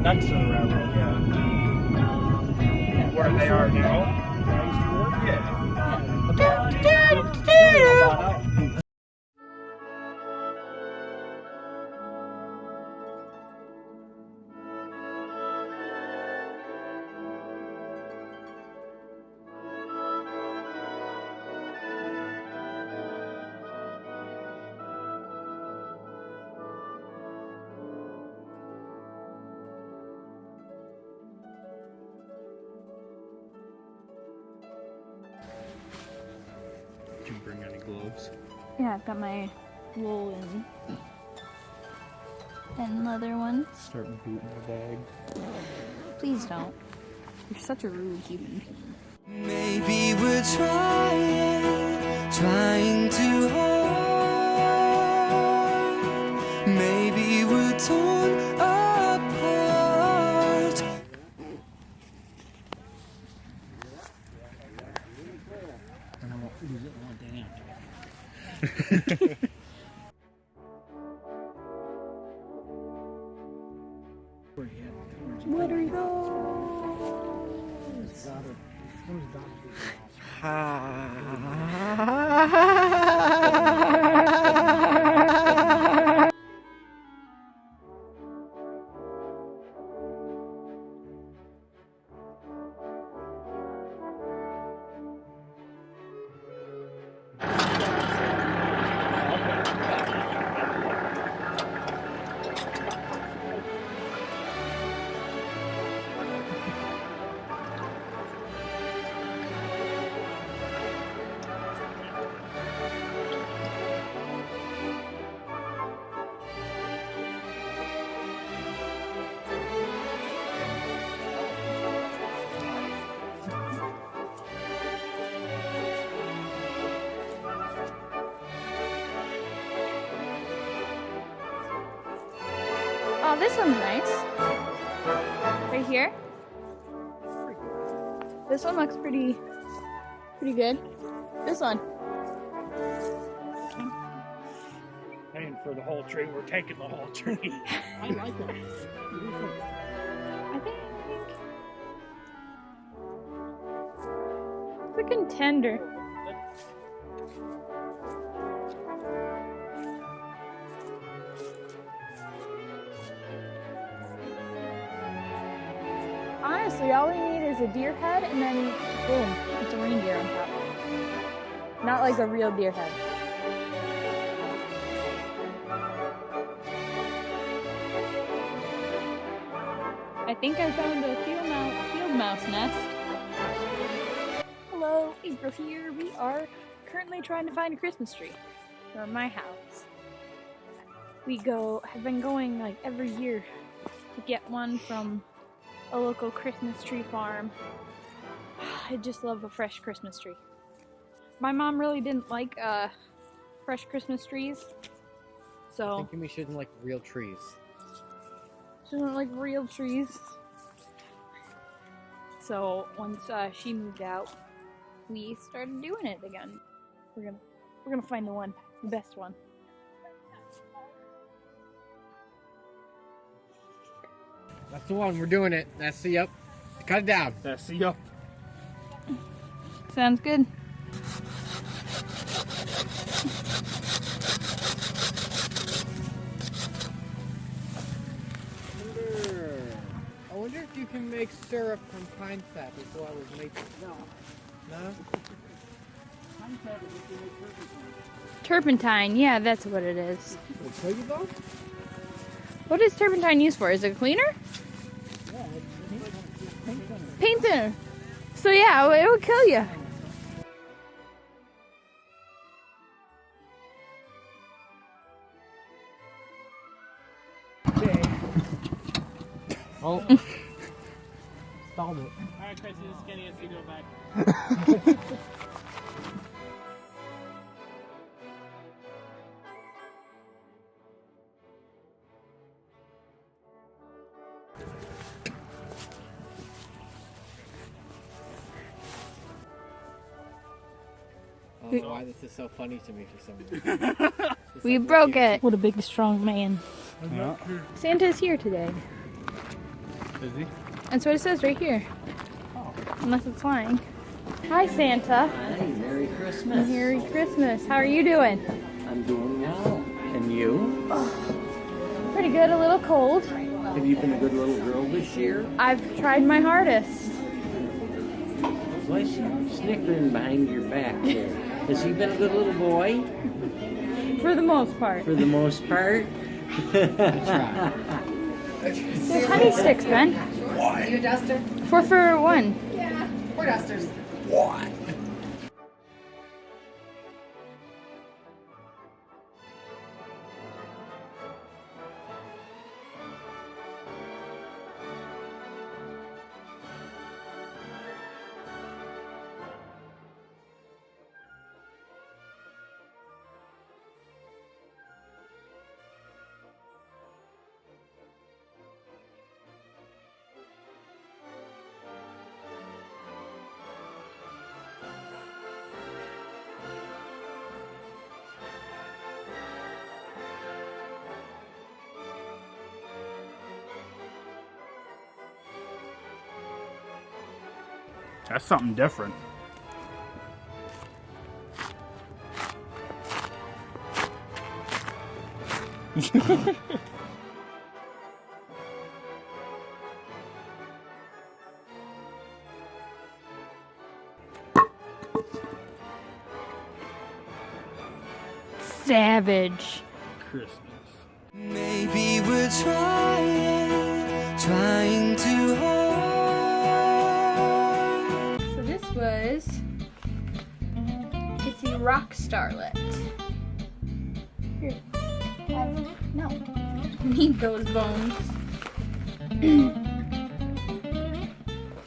next to the railroad, yeah. Where they are now. Yeah. Did you bring any gloves? Yeah, I've got my wool and leather ones. Start booting the bag. Please don't. You're such a rude human. Maybe we're trying too hard. Maybe we're torn apart. I don't want to lose it one day. What are those? Oh, this one's nice. Right here. This one looks pretty good. This one. Paying for the whole tree, we're taking the whole tree. I like it. I think it's a contender. Honestly, all we need is a deer head, and then boom, it's a reindeer on top. Not like a real deer head. I think I found a field mouse nest. Hello, April here. We are currently trying to find a Christmas tree for my house. We have been going like every year to get one from a local Christmas tree farm. I just love a fresh Christmas tree. My mom really didn't like fresh Christmas trees, so Thinking we shouldn't like real trees. she doesn't like real trees. So once she moved out, we started doing it again. We're gonna find the best one. That's the one. We're doing it. That's the yep. Cut it down. That's the yup. Sounds good. I wonder if you can make syrup from pine sap before I was making. No. No? Turpentine, yeah, that's what it is. Will it kill you though? What is turpentine used for? Is it a cleaner? Paint thinner. So yeah, it would kill you. Oh. Stalled it. Alright, Chris, this is Kenny as you go back. I don't know why this is so funny to me for some reason. We broke it. What a big, strong man. Yeah. Santa's here today. Is he? That's what it says right here. Oh. Unless it's lying. Hi, Santa. Hi, Merry Christmas. Merry Christmas. How are you doing? I'm doing well. And you? Pretty good. A little cold. Have you been a good little girl this year? I've tried my hardest. Why is she snickering behind your back there? Has he been a good little boy? For the most part. For the most part? There's honey sticks, Ben. You a duster? 4 for 1. Yeah, we're dusters. That's something different. Savage. Christmas. Maybe we're trying too hard. So this was it's the rock starlet. Here. No. Need those bones.